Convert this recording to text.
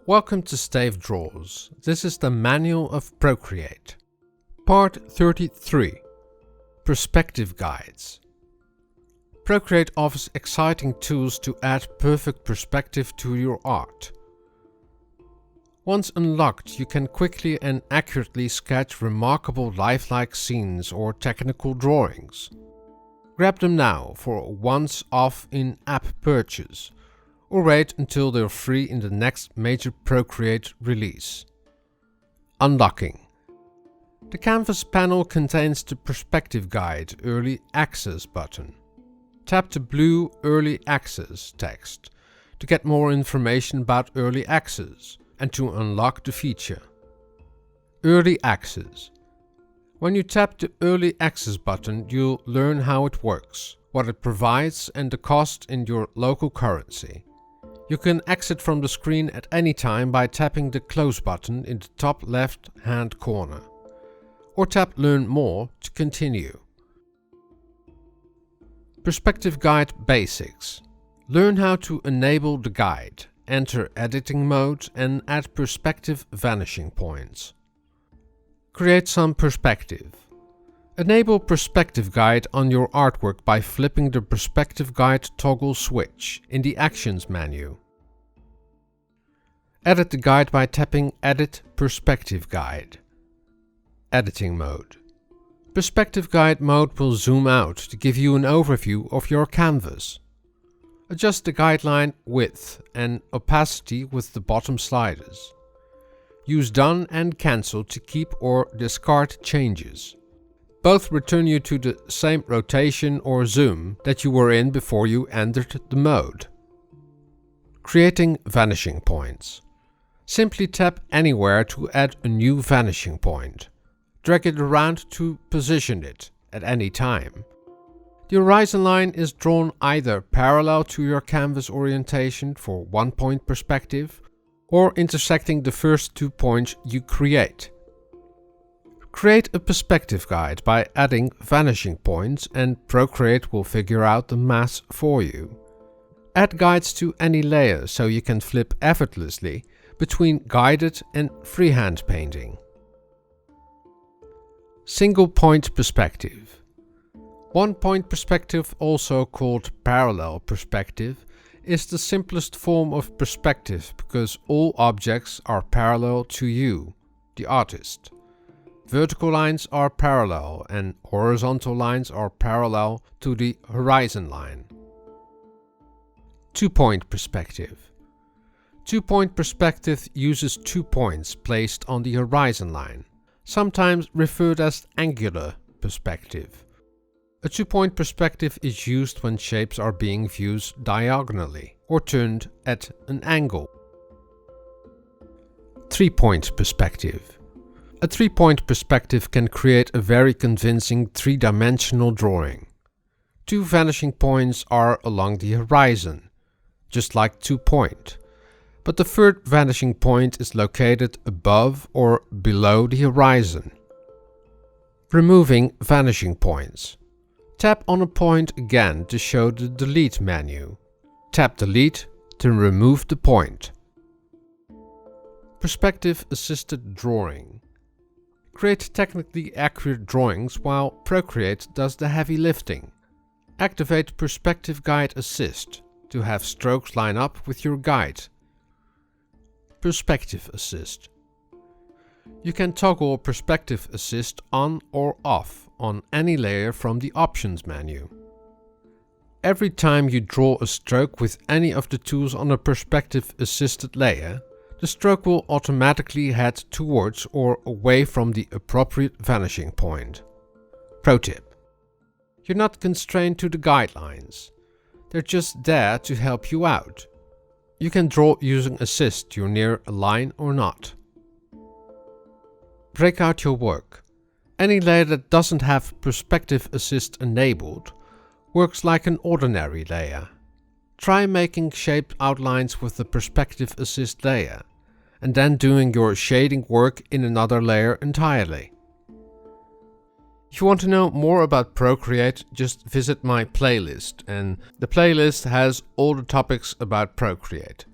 Welcome to Stave Draws. This is the manual of Procreate. Part 33. Perspective Guides. Procreate offers exciting tools to add perfect perspective to your art. Once unlocked, you can quickly and accurately sketch remarkable lifelike scenes or technical drawings. Grab them now for a once-off in-app purchase, or wait until they're free in the next major Procreate release. Unlocking. The Canvas panel contains the Perspective Guide Early Access button. Tap the blue Early Access text to get more information about Early Access and to unlock the feature. Early Access. When you tap the Early Access button, you'll learn how it works, what it provides and the cost in your local currency. You can exit from the screen at any time by tapping the Close button in the top left hand corner, or tap Learn More to continue. Perspective Guide Basics. Learn how to enable the guide, enter editing mode and add perspective vanishing points. Create some perspective. Enable Perspective Guide on your artwork by flipping the Perspective Guide toggle switch in the Actions menu. Edit the guide by tapping Edit Perspective Guide. Editing mode. Perspective Guide mode will zoom out to give you an overview of your canvas. Adjust the guideline width and opacity with the bottom sliders. Use Done and Cancel to keep or discard changes. Both return you to the same rotation or zoom that you were in before you entered the mode. Creating vanishing points. Simply tap anywhere to add a new vanishing point. Drag it around to position it at any time. The horizon line is drawn either parallel to your canvas orientation for 1-point perspective or intersecting the first 2 points you create. Create a perspective guide by adding vanishing points and Procreate will figure out the mass for you. Add guides to any layer so you can flip effortlessly between guided and freehand painting. Single point perspective. 1-point perspective, also called parallel perspective, is the simplest form of perspective because all objects are parallel to you, the artist. Vertical lines are parallel and horizontal lines are parallel to the horizon line. 2-point perspective. 2-point perspective uses 2 points placed on the horizon line, sometimes referred as angular perspective. A 2-point perspective is used when shapes are being viewed diagonally or turned at an angle. 3-point perspective. A 3-point perspective can create a very convincing 3-dimensional drawing. 2 vanishing points are along the horizon, just like 2-point, but the third vanishing point is located above or below the horizon. Removing vanishing points. Tap on a point again to show the Delete menu. Tap Delete to remove the point. Perspective Assisted Drawing. Create technically accurate drawings while Procreate does the heavy lifting. Activate Perspective Guide Assist to have strokes line up with your guide. Perspective Assist. You can toggle Perspective Assist on or off on any layer from the Options menu. Every time you draw a stroke with any of the tools on a Perspective Assisted layer, the stroke will automatically head towards or away from the appropriate vanishing point. Pro tip: you're not constrained to the guidelines. They're just there to help you out. You can draw using Assist you're near a line or not. Break out your work. Any layer that doesn't have Perspective Assist enabled works like an ordinary layer. Try making shaped outlines with the Perspective Assist layer, and then doing your shading work in another layer entirely. If you want to know more about Procreate, just visit my playlist, and the playlist has all the topics about Procreate.